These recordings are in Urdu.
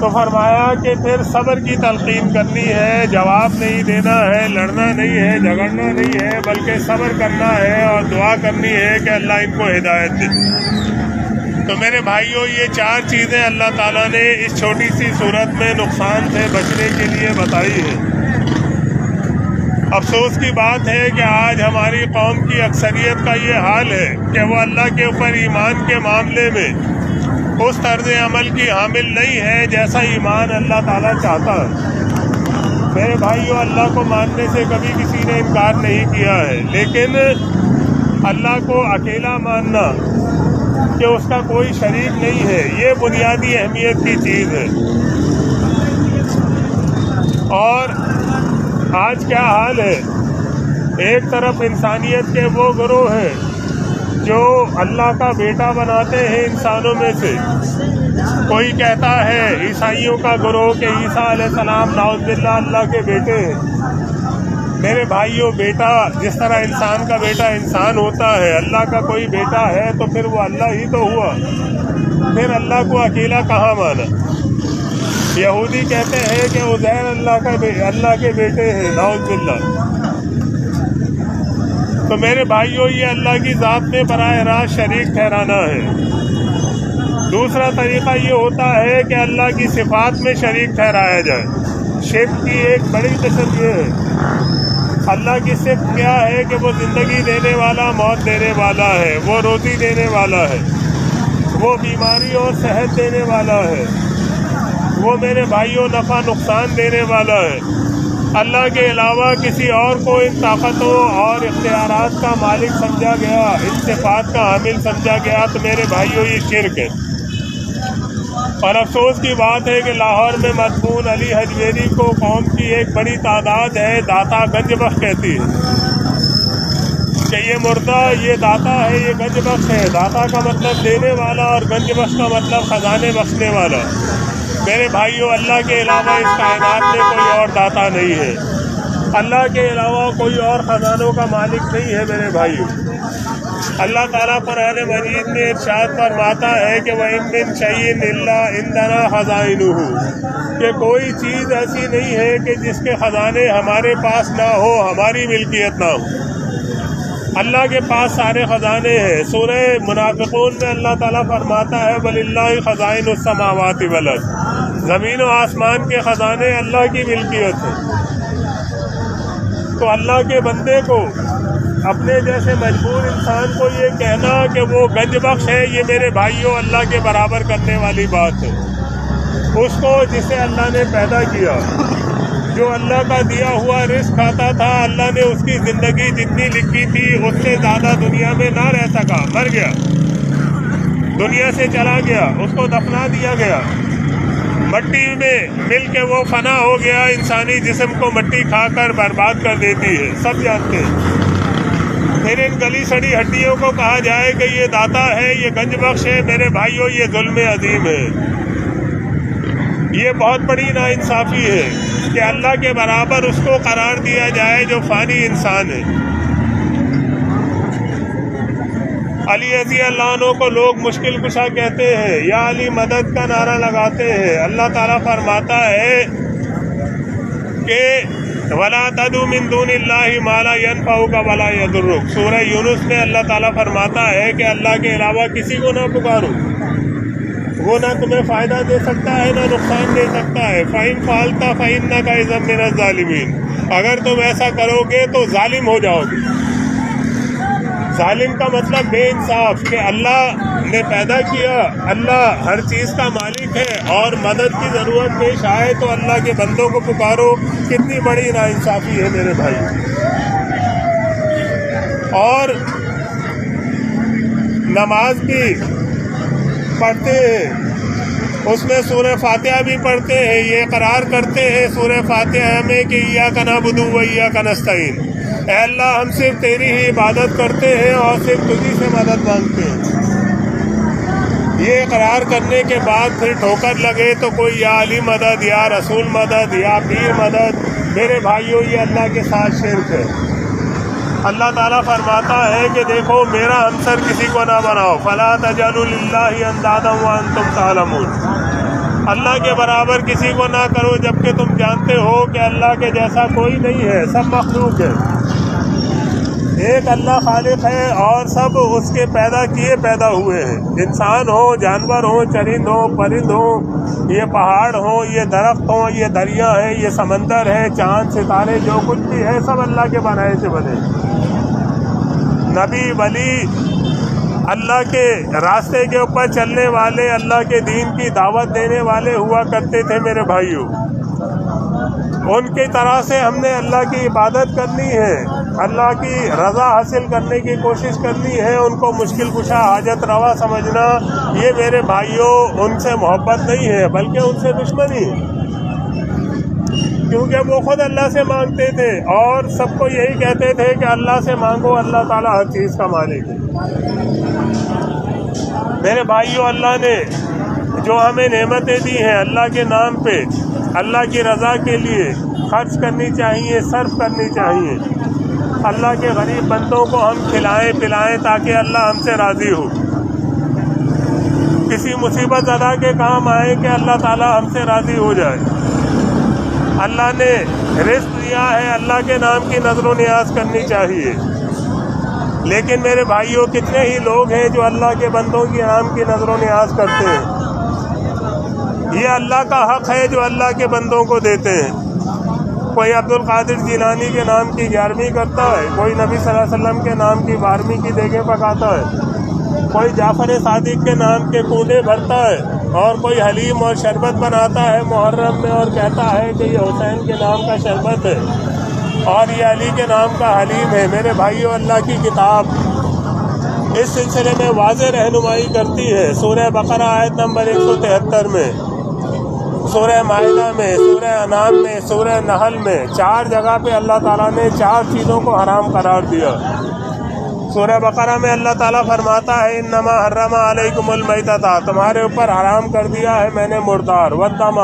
تو فرمایا کہ پھر صبر کی تلقین کرنی ہے، جواب نہیں دینا ہے، لڑنا نہیں ہے، جھگڑنا نہیں ہے، بلکہ صبر کرنا ہے اور دعا کرنی ہے کہ اللہ ان کو ہدایت دے۔ تو میرے بھائیوں، یہ 4 چیزیں اللہ تعالیٰ نے اس چھوٹی سی صورت میں نقصان سے بچنے کے لیے بتائی ہے۔ افسوس کی بات ہے کہ آج ہماری قوم کی اکثریت کا یہ حال ہے کہ وہ اللہ کے اوپر ایمان کے معاملے میں اس طرز عمل کی حامل نہیں ہے جیسا ایمان اللہ تعالیٰ چاہتا ہے۔ میرے بھائیوں، اللہ کو ماننے سے کبھی کسی نے انکار نہیں کیا ہے، لیکن اللہ کو اکیلا ماننا کہ اس کا کوئی شریک نہیں ہے، یہ بنیادی اہمیت کی چیز ہے۔ اور آج کیا حال ہے، ایک طرف انسانیت کے وہ گروہ ہیں جو اللہ کا بیٹا بناتے ہیں انسانوں میں سے۔ کوئی کہتا ہے عیسائیوں کا گروہ کہ عیسیٰ علیہ السلام نعوذ باللہ اللہ کے بیٹے ہیں۔ میرے بھائیوں، بیٹا جس طرح انسان کا بیٹا انسان ہوتا ہے، اللہ کا کوئی بیٹا ہے تو پھر وہ اللہ ہی تو ہوا، پھر اللہ کو اکیلا کہاں مانا؟ یہودی کہتے ہیں کہ عزیر اللہ کے بیٹے ہیں، نعوذ باللہ۔ تو میرے بھائیوں، یہ اللہ کی ذات میں براہ راست شریک ٹھہرانا ہے۔ دوسرا طریقہ یہ ہوتا ہے کہ اللہ کی صفات میں شریک ٹھہرایا جائے۔ شرک کی ایک بڑی قسم یہ ہے، اللہ کی صفت کیا ہے کہ وہ زندگی دینے والا، موت دینے والا ہے، وہ روزی دینے والا ہے، وہ بیماری اور صحت دینے والا ہے، وہ میرے بھائیوں نفع نقصان دینے والا ہے۔ اللہ کے علاوہ کسی اور کو ان طاقتوں اور اختیارات کا مالک سمجھا گیا، ان صفات کا حامل سمجھا گیا، تو میرے بھائیوں یہ شرک ہے۔ اور افسوس کی بات ہے کہ لاہور میں مدفون علی حجویری کو قوم کی ایک بڑی تعداد ہے داتا گنج بخش کہتی ہے کہ یہ مردہ، یہ داتا ہے، یہ گنج بخش ہے۔ داتا کا مطلب دینے والا اور گنج بخش کا مطلب خزانے بخشنے والا۔ میرے بھائیوں، اللہ کے علاوہ اس کائنات میں کوئی اور داتا نہیں ہے، اللہ کے علاوہ کوئی اور خزانوں کا مالک نہیں ہے۔ میرے بھائیوں، اللہ تعالیٰ قرآن مجید میں ارشاد فرماتا ہے کہ وَإِن مِّن شَيْءٍ إِلَّا عِندَنَا خَزَائِنُهُ، کہ کوئی چیز ایسی نہیں ہے کہ جس کے خزانے ہمارے پاس نہ ہو، ہماری ملکیت نہ ہو۔ اللہ کے پاس سارے خزانے ہیں۔ سورہ منافقون میں اللہ تعالیٰ فرماتا ہے وَلِلَّهِ خَزَائِنُ السَّمَاوَاتِ وَالْأَرْضِ، زمین و آسمان کے خزانے اللہ کی ملکیت ہیں۔ تو اللہ کے بندے کو، اپنے جیسے مجبور انسان کو یہ کہنا کہ وہ گنج بخش ہے، یہ میرے بھائیوں اللہ کے برابر کرنے والی بات ہے۔ اس کو جسے اللہ نے پیدا کیا، جو اللہ کا دیا ہوا رزق کھاتا تھا، اللہ نے اس کی زندگی جتنی لکھی تھی اس سے زیادہ دنیا میں نہ رہ سکا، مر گیا، دنیا سے چلا گیا، اس کو دفنا دیا گیا، مٹی میں مل کے وہ فنا ہو گیا۔ انسانی جسم کو مٹی کھا کر برباد کر دیتی ہے، سب جانتے ہیں۔ پھر ان گلی سڑی ہڈیوں کو کہا جائے کہ یہ داتا ہے، یہ گنج بخش ہے، میرے بھائیوں یہ ظلم عظیم ہے۔ یہ بہت بڑی ناانصافی ہے کہ اللہ کے برابر اس کو قرار دیا جائے جو فانی انسان ہے۔ علی رضی اللہ عنہ کو لوگ مشکل کشا کہتے ہیں، یا علی مدد کا نعرہ لگاتے ہیں۔ اللہ تعالیٰ فرماتا ہے کہ وَلَا تَدْعُ مِن دُونِ اللَّهِ مَا لَا يَنفَعُكَ وَلَا يَضُرُّكَ۔ سورہ یونس میں اللہ تعالیٰ فرماتا ہے کہ اللہ کے علاوہ کسی کو نہ پکارو، وہ نہ تمہیں فائدہ دے سکتا ہے نہ نقصان دے سکتا ہے۔ فَإِن فَعَلْتَ فَإِنَّكَ إِذًا مِنَ الظَّالِمِينَ، اگر تم ایسا کرو گے تو ظالم ہو جاؤ گے۔ ظالم کا مطلب بے انصاف، کہ اللہ نے پیدا کیا، اللہ ہر چیز کا مالک ہے، اور مدد کی ضرورت پیش آئے تو اللہ کے بندوں کو پکارو۔ کتنی بڑی ناانصافی ہے میرے بھائی۔ اور نماز بھی پڑھتے ہیں، اس میں سورہ فاتحہ بھی پڑھتے ہیں، یہ اقرار کرتے ہیں سورہ فاتحہ میں کہ ایاک نعبد و ایاک نستعین، اے اللہ ہم صرف تیری ہی عبادت کرتے ہیں اور صرف تجھی سے مدد مانگتے ہیں۔ یہ اقرار کرنے کے بعد پھر ٹھوکر لگے تو کوئی یا علی مدد، یا رسول مدد، یا پیر مدد، میرے بھائیوں یہ اللہ کے ساتھ شرک ہے۔ اللہ تعالیٰ فرماتا ہے کہ دیکھو میرا ہمسر کسی کو نہ بناؤ، فَلَا تَجْعَلُوا لِلَّهِ أَنْدَادًا وَأَنْتُمْ تَعْلَمُونَ، اللہ کے برابر کسی کو نہ کرو جبکہ تم جانتے ہو کہ اللہ کے جیسا کوئی نہیں ہے، سب مخلوق ہے۔ ایک اللہ خالق ہے اور سب اس کے پیدا کیے پیدا ہوئے ہیں، انسان ہو، جانور ہو، چرند ہو، پرند ہو، یہ پہاڑ ہو، یہ درخت ہو، یہ دریا ہے، یہ سمندر ہے، چاند ستارے، جو کچھ بھی ہے سب اللہ کے بنائے سے بنے۔ نبی ولی اللہ کے راستے کے اوپر چلنے والے، اللہ کے دین کی دعوت دینے والے ہوا کرتے تھے میرے بھائیوں۔ ان کی طرح سے ہم نے اللہ کی عبادت کرنی ہے، اللہ کی رضا حاصل کرنے کی کوشش کرنی ہے۔ ان کو مشکل کشا، حاجت روا سمجھنا، یہ میرے بھائیوں ان سے محبت نہیں ہے بلکہ ان سے دشمنی ہے، کیونکہ وہ خود اللہ سے مانگتے تھے اور سب کو یہی کہتے تھے کہ اللہ سے مانگو، اللہ تعالیٰ ہر چیز کا مالک ہے۔ میرے بھائیوں، اللہ نے جو ہمیں نعمتیں دی ہیں اللہ کے نام پہ، اللہ کی رضا کے لیے خرچ کرنی چاہیے، صرف کرنی چاہیے۔ اللہ کے غریب بندوں کو ہم کھلائیں پلائیں تاکہ اللہ ہم سے راضی ہو۔ کسی مصیبت زدہ کے کام آئے کہ اللہ تعالیٰ ہم سے راضی ہو جائے۔ اللہ نے رزق دیا ہے، اللہ کے نام کی نظر و نیاز کرنی چاہیے۔ لیکن میرے بھائیوں، کتنے ہی لوگ ہیں جو اللہ کے بندوں کی نام کی نظر و نیاز کرتے ہیں۔ یہ اللہ کا حق ہے جو اللہ کے بندوں کو دیتے ہیں۔ کوئی عبد القادر جیلانی کے نام کی 11ویں کرتا ہے، کوئی نبی صلی اللہ علیہ وسلم کے نام کی 12ویں کی دیگیں پکاتا ہے، کوئی جعفر صادق کے نام کے کونڈے بھرتا ہے، اور کوئی حلیم اور شربت بناتا ہے محرم میں اور کہتا ہے کہ یہ حسین کے نام کا شربت ہے اور یہ علی کے نام کا حلیم ہے۔ میرے بھائیوں، اللہ کی کتاب اس سلسلے میں واضح رہنمائی کرتی ہے۔ سورہ بقرہ آیت نمبر 173 میں، سورہ مائدہ میں، سورہ انعام میں، سورہ نحل میں، 4 جگہ پہ اللہ تعالیٰ نے 4 چیزوں کو حرام قرار دیا۔ سورہ بقرہ میں اللہ تعالیٰ فرماتا ہے انما حرم علیکم المیتۃ، تمہارے اوپر حرام کر دیا ہے میں نے مردار، والدم،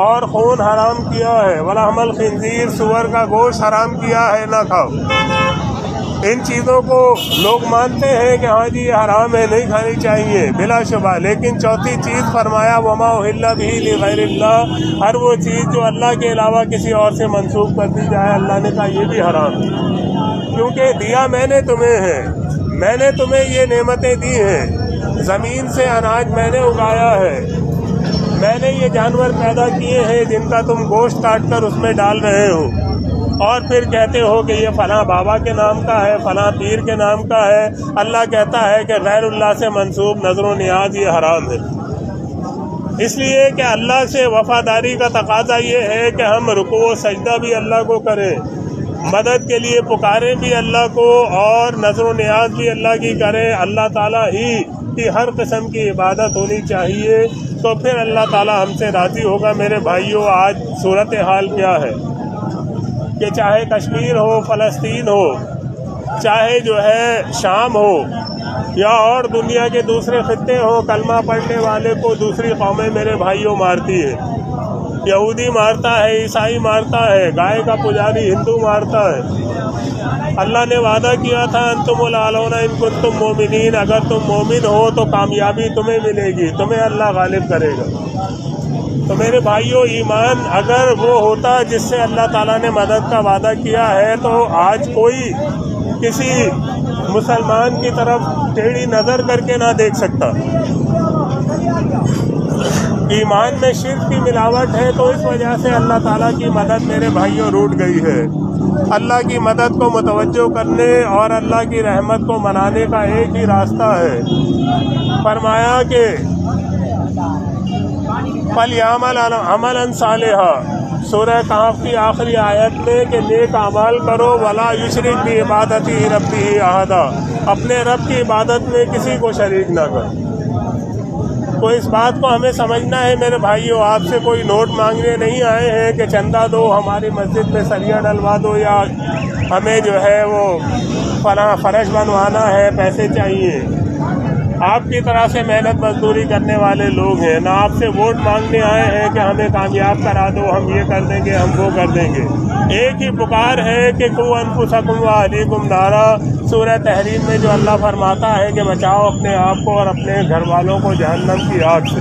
اور خون حرام کیا ہے، ولحم الخنزیر، سور کا گوشت حرام کیا ہے، نہ کھاؤ۔ ان چیزوں کو لوگ مانتے ہیں کہ ہاں جی یہ حرام ہے، نہیں کھانی چاہیے بلا شبہ، لیکن چوتھی چیز فرمایا وما اہل بہ لغیر اللہ، ہر وہ چیز جو اللہ کے علاوہ کسی اور سے منسوب کر دی جائے، اللہ نے کہا یہ بھی حرام ہے، کیونکہ دیا میں نے تمہیں ہے، میں نے تمہیں یہ نعمتیں دی ہیں، زمین سے اناج میں نے اگایا ہے، میں نے یہ جانور پیدا کیے ہیں جن کا تم گوشت کاٹ کر اس میں ڈال رہے ہو، اور پھر کہتے ہو کہ یہ فلاں بابا کے نام کا ہے، فلاں پیر کے نام کا ہے۔ اللہ کہتا ہے کہ غیر اللہ سے منسوب نظر و نیاز یہ حرام ہے، اس لیے کہ اللہ سے وفاداری کا تقاضا یہ ہے کہ ہم رکوع و سجدہ بھی اللہ کو کریں، مدد کے لیے پکاریں بھی اللہ کو، اور نظر و نیاز بھی اللہ کی کریں۔ اللہ تعالیٰ ہی کی ہر قسم کی عبادت ہونی چاہیے، تو پھر اللہ تعالیٰ ہم سے راضی ہوگا۔ میرے بھائیوں، آج صورتحال کیا ہے کہ چاہے کشمیر ہو، فلسطین ہو، چاہے جو ہے شام ہو، یا اور دنیا کے دوسرے خطے ہوں، کلمہ پڑھنے والے کو دوسری قومیں میرے بھائیوں مارتی ہے، یہودی مارتا ہے، عیسائی مارتا ہے، گائے کا پجاری ہندو مارتا ہے۔ اللہ نے وعدہ کیا تھا انتم الاعلون ان کنتم مومنین، اگر تم مومن ہو تو کامیابی تمہیں ملے گی، تمہیں اللہ غالب کرے گا۔ تو میرے بھائیوں، ایمان اگر وہ ہوتا جس سے اللہ تعالیٰ نے مدد کا وعدہ کیا ہے، تو آج کوئی کسی مسلمان کی طرف ٹیڑھی نظر کر کے نہ دیکھ سکتا۔ ایمان میں شرک کی ملاوٹ ہے، تو اس وجہ سے اللہ تعالیٰ کی مدد میرے بھائیوں روٹ گئی ہے۔ اللہ کی مدد کو متوجہ کرنے اور اللہ کی رحمت کو منانے کا ایک ہی راستہ ہے۔ فرمایا کہ فَلْيَعْمَلْ عَمَلًا صَالِحًا، سورہ کہف کی آخری آیت میں، کہ نیک اعمال کرو، وَلَا يُشْرِكْ بِعِبَادَتِ رَبِّهِ أَحَدًا، اپنے رب کی عبادت میں کسی کو شریک نہ کر۔ تو اس بات کو ہمیں سمجھنا ہے میرے بھائیوں، آپ سے کوئی نوٹ مانگنے نہیں آئے ہیں کہ چندہ دو، ہماری مسجد میں سریہ ڈلوا دو، یا ہمیں جو ہے وہ فلاں فرش بنوانا ہے، پیسے چاہیے۔ آپ کی طرح سے محنت مزدوری کرنے والے لوگ ہیں، نہ آپ سے ووٹ مانگنے آئے ہیں کہ ہمیں کامیاب کرا دو، ہم یہ کر دیں گے، ہم وہ کر دیں گے۔ ایک ہی پکار ہے کہ قُوا أَنفُسَكُمْ وَأَهْلِيكُمْ نَارًا، سورہ تحریم میں جو اللہ فرماتا ہے کہ بچاؤ اپنے آپ کو اور اپنے گھر والوں کو جہنم کی آگ سے۔